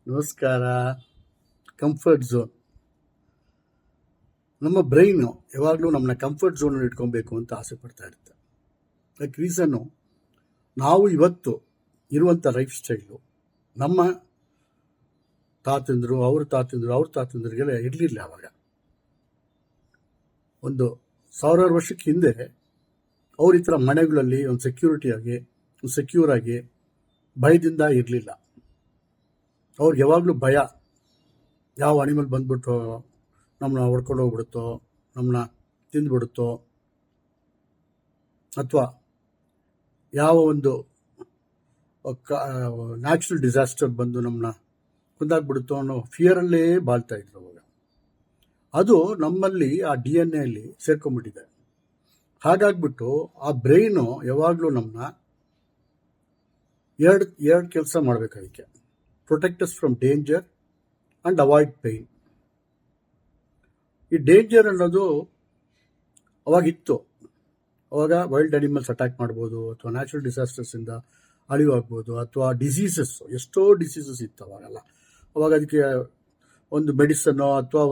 ನಮಸ್ಕಾರ. Comfort zone. ನಮ್ಮ brain ಯಾವಾಗಲೂ ನಮ್ಮನ್ನ ಕಂಫರ್ಟ್ ಝೋನಲ್ಲಿ ಇಟ್ಕೊಬೇಕು ಅಂತ ಆಸೆ ಪಡ್ತಾ ಇರುತ್ತೆ. ಅದಕ್ಕೆ ರೀಸನ್ನು ನಾವು ಇವತ್ತು ಇರುವಂಥ ಲೈಫ್ ಸ್ಟೈಲು ನಮ್ಮ ತಾತಂದರು, ಅವ್ರ ತಾತಂದ್ರಿಗೆಲ್ಲ ಇರಲಿಲ್ಲ. ಆವಾಗ ಒಂದು 1000 ವರ್ಷಕ್ಕೆ ಹಿಂದೆ ಅವ್ರ ಈ ಥರ ಮನೆಗಳಲ್ಲಿ ಒಂದು ಸೆಕ್ಯೂರ್ ಆಗಿ ಭಯದಿಂದ ಇರಲಿಲ್ಲ. ಅವ್ರಿಗೆ ಯಾವಾಗಲೂ ಭಯ, ಯಾವ ಅನಿಮಲ್ ಬಂದ್ಬಿಟ್ಟು ನಮ್ಮನ್ನ ಹೊಡ್ಕೊಂಡು ಹೋಗ್ಬಿಡುತ್ತೋ, ನಮ್ಮನ್ನ ತಿಂದ್ಬಿಡುತ್ತೋ, ಅಥವಾ ಯಾವ ಒಂದು ನ್ಯಾಚುರಲ್ ಡಿಸಾಸ್ಟರ್ ಬಂದು ನಮ್ಮನ್ನ ಕುಂದಾಕ್ಬಿಡುತ್ತೋ ಅನ್ನೋ ಫಿಯರಲ್ಲೇ ಬಾಳ್ತಾ ಇದ್ರು ಅವಾಗ. ಅದು ನಮ್ಮಲ್ಲಿ ಆ DNA ಅಲ್ಲಿ ಸೇರ್ಕೊಂಡ್ಬಿಟ್ಟಿದೆ. ಹಾಗಾಗ್ಬಿಟ್ಟು ಆ ಬ್ರೈನು ಯಾವಾಗಲೂ ನಮ್ಮನ್ನ ಎರಡು ಕೆಲಸ ಮಾಡಬೇಕು. ಅದಕ್ಕೆ protect us from danger and avoid pain. ಈ ಡೇಂಜರ್ ಅನ್ನೋದು ಅವಾಗಿತ್ತು. ಅವಾಗ ವೈಲ್ಡ್ ಅನಿಮಲ್ಸ್ ಅಟ್ಯಾಕ್ ಮಾಡ್ಬೋದು, ಅಥವಾ ನ್ಯಾಚುರಲ್ ಡಿಸಾಸ್ಟರ್ಸಿಂದ ಅಳಿವಾಗ್ಬೋದು, ಅಥವಾ ಎಷ್ಟೋ ಡಿಸೀಸಸ್ ಇತ್ತು ಅವಾಗೆಲ್ಲ. ಅವಾಗ ಅದಕ್ಕೆ ಒಂದು ಮೆಡಿಸನ್ನೋ ಅಥವಾ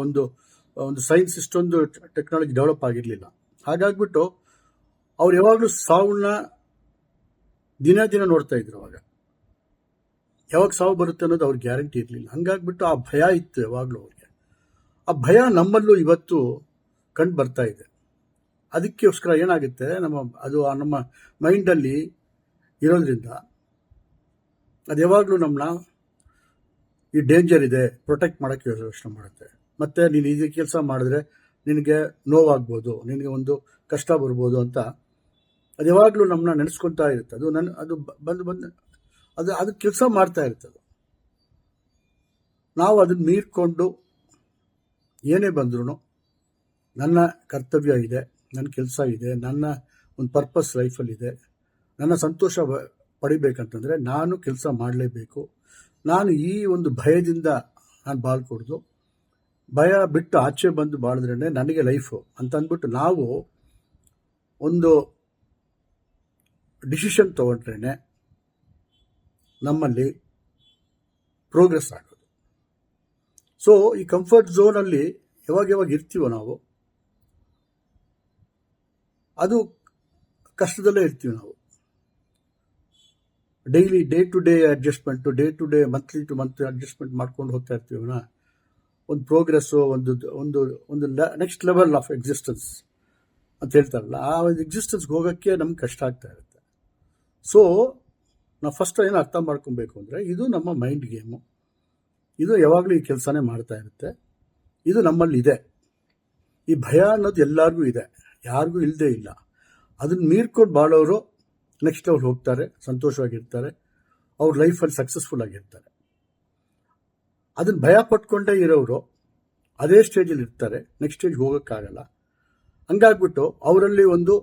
ಒಂದು ಸೈನ್ಸ್ ಇಷ್ಟೊಂದು ಟೆಕ್ನಾಲಜಿ ಡೆವಲಪ್ ಆಗಿರಲಿಲ್ಲ. ಹಾಗಾಗ್ಬಿಟ್ಟು ಅವ್ರು ಯಾವಾಗಲೂ ಸಾವನ್ನ ದಿನ ನೋಡ್ತಾ ಇದ್ರು. ಅವಾಗ ಯಾವಾಗ ಸಾವು ಬರುತ್ತೆ ಅನ್ನೋದು ಅವ್ರಿಗೆ ಗ್ಯಾರಂಟಿ ಇರಲಿಲ್ಲ. ಹಂಗಾಗ್ಬಿಟ್ಟು ಆ ಭಯ ಇತ್ತು ಯಾವಾಗಲೂ ಅವ್ರಿಗೆ. ಆ ಭಯ ನಮ್ಮಲ್ಲೂ ಇವತ್ತು ಕಂಡು ಬರ್ತಾ ಇದೆ. ಅದಕ್ಕೋಸ್ಕರ ಏನಾಗುತ್ತೆ, ನಮ್ಮ ಮೈಂಡಲ್ಲಿ ಇರೋದ್ರಿಂದ ಅದು ಯಾವಾಗಲೂ ನಮ್ಮನ್ನ ಈ ಡೇಂಜರ್ ಇದೆ ಪ್ರೊಟೆಕ್ಟ್ ಮಾಡೋಕ್ಕೆ ಯೋಚನೆ ಮಾಡುತ್ತೆ. ಮತ್ತು ನೀನು ಈ ಕೆಲಸ ಮಾಡಿದ್ರೆ ನಿನಗೆ ನೋವಾಗ್ಬೋದು, ನಿನಗೆ ಒಂದು ಕಷ್ಟ ಬರ್ಬೋದು ಅಂತ ಅದು ಯಾವಾಗಲೂ ನಮ್ಮನ್ನ ನೆನೆಸ್ಕೊತಾ ಇರುತ್ತೆ. ಅದು ಬಂದು ಅದು ಕೆಲಸ ಮಾಡ್ತಾ ಇರ್ತದೆ. ನಾವು ಅದನ್ನು ಮೀರ್ಕೊಂಡು ಏನೇ ಬಂದ್ರೂ ನನ್ನ ಕರ್ತವ್ಯ ಇದೆ, ನನ್ನ ಕೆಲಸ ಇದೆ, ನನ್ನ ಒಂದು ಪರ್ಪಸ್ ಲೈಫಲ್ಲಿದೆ, ನನ್ನ ಸಂತೋಷ ಪಡಿಬೇಕಂತಂದರೆ ನಾನು ಕೆಲಸ ಮಾಡಲೇಬೇಕು. ನಾನು ಈ ಒಂದು ಭಯದಿಂದ ನಾನು ಬಾಳ್ಕೊಡ್ದು, ಭಯ ಬಿಟ್ಟು ಆಚೆ ಬಂದು ಬಾಳಿದ್ರೇ ನನಗೆ ಲೈಫು ಅಂತ ಅಂದ್ಬಿಟ್ಟು ನಾವು ಒಂದು ಡಿಸಿಷನ್ ತೊಗೊಂಡ್ರೇ ನಮ್ಮಲ್ಲಿ ಪ್ರೋಗ್ರೆಸ್ ಆಗೋದು. ಸೊ ಈ ಕಂಫರ್ಟ್ ಝೋನಲ್ಲಿ ಯಾವಾಗ ಇರ್ತೀವೋ ನಾವು, ಅದು ಕಷ್ಟದಲ್ಲೇ ಇರ್ತೀವಿ ನಾವು. Day to day adjustment, day to day monthly to month adjustment ಮಾಡ್ಕೊಂಡು ಹೋಗ್ತಾ ಇರ್ತೀವಲ್ಲ. ಒಂದು ಪ್ರೋಗ್ರೆಸ್ಸು, ಒಂದು ನೆಕ್ಸ್ಟ್ ಲೆವೆಲ್ ಆಫ್ ಎಕ್ಸಿಸ್ಟೆನ್ಸ್ ಅಂತ ಹೇಳ್ತಾರಲ್ಲ, ಆ ಒಂದು ಎಕ್ಸಿಸ್ಟೆನ್ಸ್ಗೆ ಹೋಗೋಕ್ಕೆ ನಮ್ಗೆ ಕಷ್ಟ ಆಗ್ತಾ ಇರುತ್ತೆ. ಸೊ ನಾವು ಫಸ್ಟ್ ಏನು ಅರ್ಥ ಮಾಡ್ಕೊಬೇಕು ಅಂದರೆ, ಇದು ನಮ್ಮ ಮೈಂಡ್ ಗೇಮು. ಇದು ಯಾವಾಗಲೂ ಈ ಕೆಲಸನೇ ಮಾಡ್ತಾ ಇರುತ್ತೆ. ಇದು ನಮ್ಮಲ್ಲಿ ಇದೆ. ಈ ಭಯ ಅನ್ನೋದು ಎಲ್ಲರಿಗೂ ಇದೆ, ಯಾರಿಗೂ ಇಲ್ಲದೆ ಇಲ್ಲ. ಅದನ್ನು ಮೀರ್ಕೊಂಡು ಬಾಳೋರು ನೆಕ್ಸ್ಟ್ ಲೆವೆಲ್ ಹೋಗ್ತಾರೆ, ಸಂತೋಷವಾಗಿರ್ತಾರೆ, ಅವ್ರ ಲೈಫಲ್ಲಿ ಸಕ್ಸಸ್ಫುಲ್ ಆಗಿರ್ತಾರೆ. ಅದನ್ನು ಭಯ ಪಟ್ಕೊಂಡೇ ಇರೋರು ಅದೇ ಸ್ಟೇಜಲ್ಲಿ ಇರ್ತಾರೆ, ನೆಕ್ಸ್ಟ್ ಸ್ಟೇಜ್ ಹೋಗೋಕ್ಕಾಗಲ್ಲ. ಹಂಗಾಗ್ಬಿಟ್ಟು ಅವರಲ್ಲಿ ಒಂದು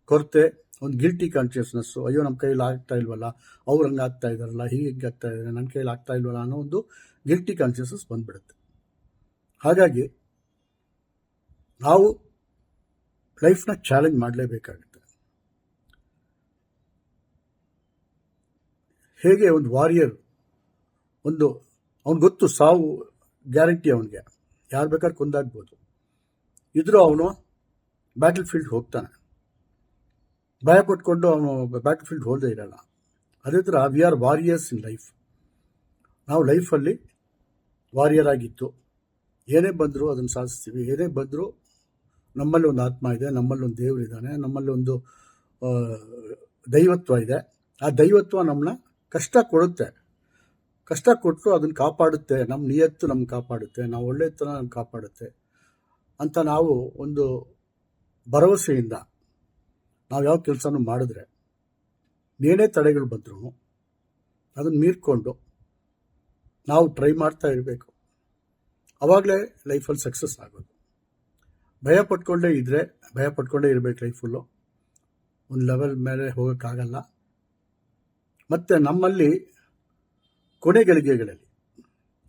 ಕೊರತೆ, ಒಂದು ಗಿಲ್ಟಿ ಕಾನ್ಷಿಯಸ್ನೆಸ್ಸು, ಅಯ್ಯೋ ನಮ್ಮ ಕೈಯಲ್ಲಿ ಆಗ್ತಾ ಇಲ್ವಲ್ಲ, ಅವ್ರು ಹಂಗೆ ಆಗ್ತಾ ಇದ್ದಾರಲ್ಲ, ಹೀಗೆ ಆಗ್ತಾ ಇದ್ದಾರೆ, ನನ್ನ ಕೈಯಲ್ಲಿ ಆಗ್ತಾ ಇಲ್ವಲ್ಲ ಅನ್ನೋ ಒಂದು ಗಿಲ್ಟಿ ಕಾನ್ಷಿಯಸ್ನೆಸ್ ಬಂದ್ಬಿಡುತ್ತೆ. ಹಾಗಾಗಿ ನಾವು ಲೈಫ್ನ ಚಾಲೆಂಜ್ ಮಾಡಲೇಬೇಕಾಗುತ್ತೆ. ಹೇಗೆ ಒಂದು ವಾರಿಯರ್, ಅವ್ನು ಗೊತ್ತು ಸಾವು ಗ್ಯಾರಂಟಿ, ಅವನಿಗೆ ಯಾರು ಬೇಕಾದ್ರೂ ಕೊಂದಾಗ್ಬೋದು, ಇದ್ರೂ ಅವನು ಬ್ಯಾಟಲ್ ಫೀಲ್ಡ್ ಹೋಗ್ತಾನೆ. ಭಯ ಪಟ್ಕೊಂಡು ಅವನು ಬ್ಯಾಟಲ್ ಫೀಲ್ಡ್ ಹೋಗದೇ ಇರಲ್ಲ. ಅದೇ ಥರ we are warriors in life. ನಾವು ಲೈಫಲ್ಲಿ ವಾರಿಯರ್ ಆಗಿತ್ತು, ಏನೇ ಬಂದರೂ ಅದನ್ನು ಸಾಧಿಸ್ತೀವಿ. ಏನೇ ಬಂದರೂ ನಮ್ಮಲ್ಲಿ ಒಂದು ಆತ್ಮ ಇದೆ, ನಮ್ಮಲ್ಲಿ ಒಂದು ದೇವರಿದ್ದಾನೆ, ನಮ್ಮಲ್ಲಿ ಒಂದು ದೈವತ್ವ ಇದೆ. ಆ ದೈವತ್ವ ನಮ್ಮನ್ನ ಕಷ್ಟ ಕೊಡುತ್ತೆ, ಕಷ್ಟ ಕೊಟ್ಟು ಅದನ್ನು ಕಾಪಾಡುತ್ತೆ, ನಮ್ಮ ನಿಯತ್ತು ನಮ್ಗೆ ಕಾಪಾಡುತ್ತೆ, ನಾವು ಒಳ್ಳೆತನ ನಮ್ಗೆ ಕಾಪಾಡುತ್ತೆ ಅಂತ ನಾವು ಒಂದು ಭರವಸೆಯಿಂದ ನಾವು ಯಾವ ಕೆಲಸನೂ ಮಾಡಿದ್ರೆ, ಏನೇ ತಡೆಗಳು ಬಂದರೂ ಅದನ್ನು ಮೀರ್ಕೊಂಡು ನಾವು ಟ್ರೈ ಮಾಡ್ತಾ ಇರಬೇಕು. ಆವಾಗಲೇ ಲೈಫಲ್ಲಿ ಸಕ್ಸಸ್ ಆಗೋದು. ಭಯ ಪಟ್ಕೊಂಡೇ ಇರಬೇಕು ಲೈಫುಲ್ಲು. ಒಂದು ಲೆವೆಲ್ ಮೇಲೆ ಹೋಗೋಕ್ಕಾಗಲ್ಲ. ಮತ್ತು ನಮ್ಮಲ್ಲಿ ಕೊನೆ ಗಳಿಗೆಗಳಲ್ಲಿ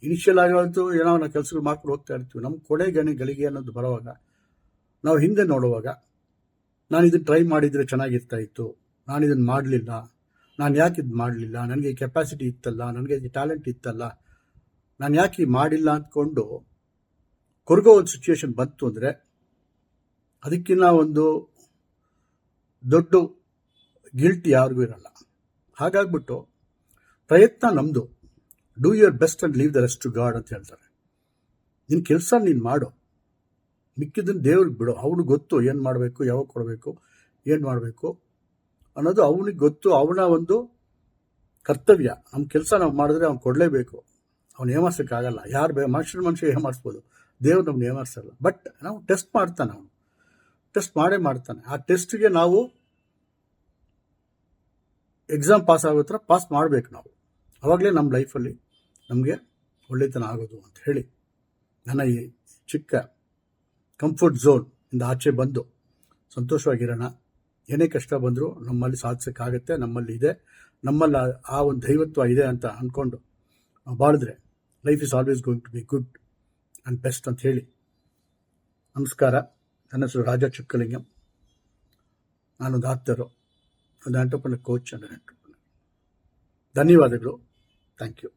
ಇನಿಷಿಯಲ್ ಆಗಿರೋದು ಏನೋ ನಾವು ಕೆಲಸಗಳು ಮಾಡ್ಕೊಂಡು ಹೋಗ್ತಾ ಇರ್ತೀವಿ. ನಮ್ಮ ಕೊನೆ ಗಳಿಗೆ ಅನ್ನೋದು ಬರೋವಾಗ ನಾವು ಹಿಂದೆ ನೋಡುವಾಗ, ನಾನು ಇದನ್ನು ಟ್ರೈ ಮಾಡಿದರೆ ಚೆನ್ನಾಗಿರ್ತಾ ಇತ್ತು, ನಾನು ಇದನ್ನು ಮಾಡಲಿಲ್ಲ, ನಾನು ಯಾಕೆ ಇದು ಮಾಡಲಿಲ್ಲ, ನನಗೆ ಕೆಪಾಸಿಟಿ ಇತ್ತಲ್ಲ, ನನಗೆ ಟ್ಯಾಲೆಂಟ್ ಇತ್ತಲ್ಲ ನಾನು ಯಾಕೆ ಮಾಡಿಲ್ಲ ಅಂದ್ಕೊಂಡು ಕೊರಗೋ ಒಂದು ಸಿಚುವೇಶನ್ ಬಂತು ಅಂದರೆ ಅದಕ್ಕಿಂತ ಒಂದು ದೊಡ್ಡ ಗಿಲ್ಟ್ ಯಾರಿಗೂ ಇರಲ್ಲ. ಹಾಗಾಗ್ಬಿಟ್ಟು ಪ್ರಯತ್ನ ನಮ್ಮದು. Do your best and leave the rest to God ಅಂತ ಹೇಳ್ತಾರೆ. ನಿನ್ನ ಕೆಲಸ ನೀನು ಮಾಡು, ಮಿಕ್ಕಿದ್ದನ್ನು ದೇವ್ರಿಗೆ ಬಿಡು. ಅವನಿಗೆ ಗೊತ್ತು ಏನು ಮಾಡಬೇಕು, ಯಾವಾಗ ಕೊಡಬೇಕು, ಏನು ಮಾಡಬೇಕು ಅನ್ನೋದು ಅವನಿಗೆ ಗೊತ್ತು. ಅವನ ಒಂದು ಕರ್ತವ್ಯ. ನಮ್ಮ ಕೆಲಸ ನಾವು ಮಾಡಿದ್ರೆ ಅವ್ನು ಕೊಡಲೇಬೇಕು. ಅವ್ನು ಏಮಾರ್ಸೋಕ್ಕಾಗಲ್ಲ. ಯಾರು ಮನುಷ್ಯ ಏಮಾರಿಸ್ಬೋದು, ದೇವ್ರು ನಮ್ಗೆ ಏಮಾರಿಸಲ್ಲ. ಬಟ್ ನಾವು ಟೆಸ್ಟ್ ಮಾಡ್ತಾನೆ, ಅವನು ಟೆಸ್ಟ್ ಮಾಡೇ ಮಾಡ್ತಾನೆ. ಆ ಟೆಸ್ಟ್ಗೆ ನಾವು ಎಕ್ಸಾಮ್ ಪಾಸ್ ಆಗೋ ಥರ ಪಾಸ್ ಮಾಡಬೇಕು ನಾವು. ಆವಾಗಲೇ ನಮ್ಮ ಲೈಫಲ್ಲಿ ನಮಗೆ ಒಳ್ಳೆತನ ಆಗೋದು ಅಂತ ಹೇಳಿ ನನ್ನ ಈ ಚಿಕ್ಕ ಕಂಫರ್ಟ್ ಝೋನ್ ಇಂದ ಆಚೆ ಬಂದು ಸಂತೋಷವಾಗಿರೋಣ. ಏನೇ ಕಷ್ಟ ಬಂದರೂ ನಮ್ಮಲ್ಲಿ ಸಾಧಿಸೋಕ್ಕಾಗತ್ತೆ, ನಮ್ಮಲ್ಲಿ ಇದೆ, ನಮ್ಮಲ್ಲಿ ಆ ಒಂದು ದೈವತ್ವ ಇದೆ ಅಂತ ಅಂದ್ಕೊಂಡು ಬಾಳಿದ್ರೆ life is always going to be good and best ಅಂತ ಹೇಳಿ ನಮಸ್ಕಾರ. ನನ್ನ ಹೆಸರು ರಾಜ ಚುಕ್ಕಲಿಂಗಂ. ನಾನೊಂದು ಆಪ್ತರು, ಒಂದು ಎಂಟರ್ಪ್ರನರ್ ಕೋಚ್ ಅಂಡ್ ಎಂಟರ್ಪ್ರನರ್. ಧನ್ಯವಾದಗಳು. Thank you.